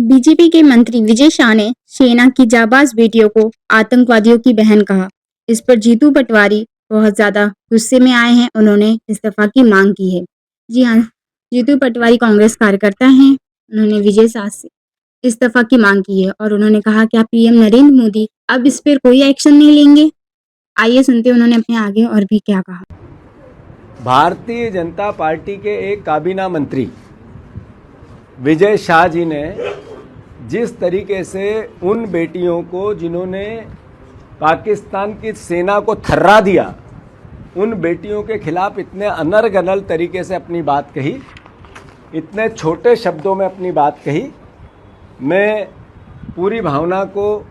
BJP के मंत्री विजय शाह ने सेना की जाबाज बेटियों को आतंकवादियों की बहन कहा। इस पर जीतू पटवारी बहुत ज्यादा गुस्से में आए हैं। उन्होंने इस्तीफा की मांग की है। जी हाँ, जीतू पटवारी कांग्रेस कार्यकर्ता हैं। उन्होंने विजय शाह से इस्तीफा की मांग की है और उन्होंने कहा कि आप पीएम नरेंद्र मोदी अब इस पर कोई एक्शन नहीं लेंगे। आइए सुनते हैं उन्होंने अपने आगे और भी क्या कहा। भारतीय जनता पार्टी के एक काबीना मंत्री विजय शाह जी ने जिस तरीके से उन बेटियों को जिन्होंने पाकिस्तान की सेना को थर्रा दिया, उन बेटियों के खिलाफ इतने अनर्गल तरीके से अपनी बात कही, इतने छोटे शब्दों में अपनी बात कही, मैं पूरी भावना को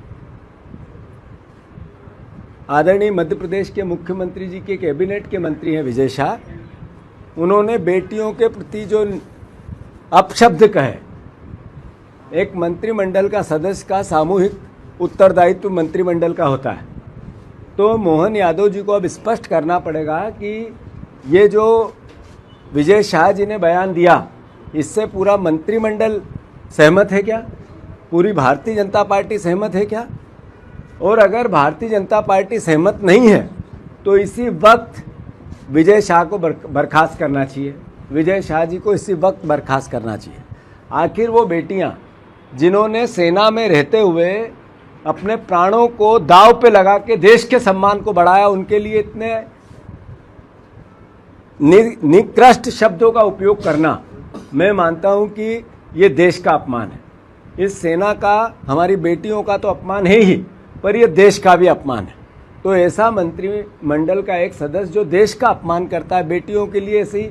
आदरणीय मध्य प्रदेश के मुख्यमंत्री जी के कैबिनेट के मंत्री हैं विजय शाह, उन्होंने बेटियों के प्रति जो अपशब्द कहे, एक मंत्रिमंडल का सदस्य का सामूहिक उत्तरदायित्व मंत्रिमंडल का होता है, तो मोहन यादव जी को अब स्पष्ट करना पड़ेगा कि ये जो विजय शाह जी ने बयान दिया, इससे पूरा मंत्रिमंडल सहमत है क्या? पूरी भारतीय जनता पार्टी सहमत है क्या? और अगर भारतीय जनता पार्टी सहमत नहीं है तो इसी वक्त विजय शाह को बर्खास्त करना चाहिए। विजय शाह जी को इसी वक्त बर्खास्त करना चाहिए। आखिर वो बेटियां जिन्होंने सेना में रहते हुए अपने प्राणों को दांव पे लगा के देश के सम्मान को बढ़ाया, उनके लिए इतने निकृष्ट शब्दों का उपयोग करना, मैं मानता हूं कि ये देश का अपमान है। इस सेना का, हमारी बेटियों का तो अपमान है ही, पर यह देश का भी अपमान है। तो ऐसा मंत्रिमंडल का एक सदस्य जो देश का अपमान करता है, बेटियों के लिए, ऐसी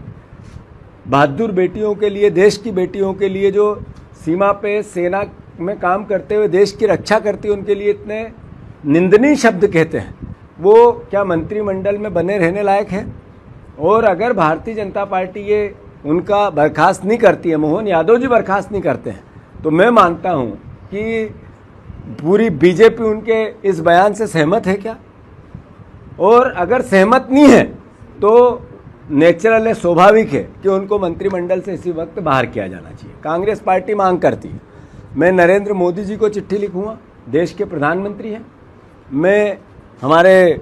बहादुर बेटियों के लिए, देश की बेटियों के लिए जो सीमा पे सेना में काम करते हुए देश की रक्षा करती है, उनके लिए इतने निंदनीय शब्द कहते हैं, वो क्या मंत्रिमंडल में बने रहने लायक है? और अगर भारतीय जनता पार्टी ये उनका बर्खास्त नहीं करती है, मोहन यादव जी बर्खास्त नहीं करते हैं, तो मैं मानता हूँ कि पूरी बीजेपी उनके इस बयान से सहमत है क्या? और अगर सहमत नहीं है तो नेचुरल है, स्वाभाविक है कि उनको मंत्रिमंडल से इसी वक्त बाहर किया जाना चाहिए। कांग्रेस पार्टी मांग करती है। मैं नरेंद्र मोदी जी को चिट्ठी लिखूंगा, देश के प्रधानमंत्री हैं। मैं हमारे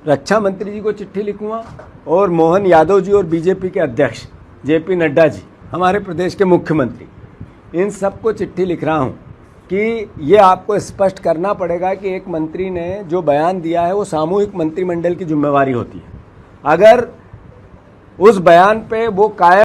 रक्षा मंत्री जी को चिट्ठी लिखूंगा और मोहन यादव जी और बीजेपी के अध्यक्ष जेपी नड्डा जी, हमारे प्रदेश के मुख्यमंत्री, इन सबको चिट्ठी लिख रहा हूं कि ये आपको स्पष्ट करना पड़ेगा कि एक मंत्री ने जो बयान दिया है वो सामूहिक मंत्रिमंडल की जिम्मेवारी होती है। अगर उस बयान पे वो कायम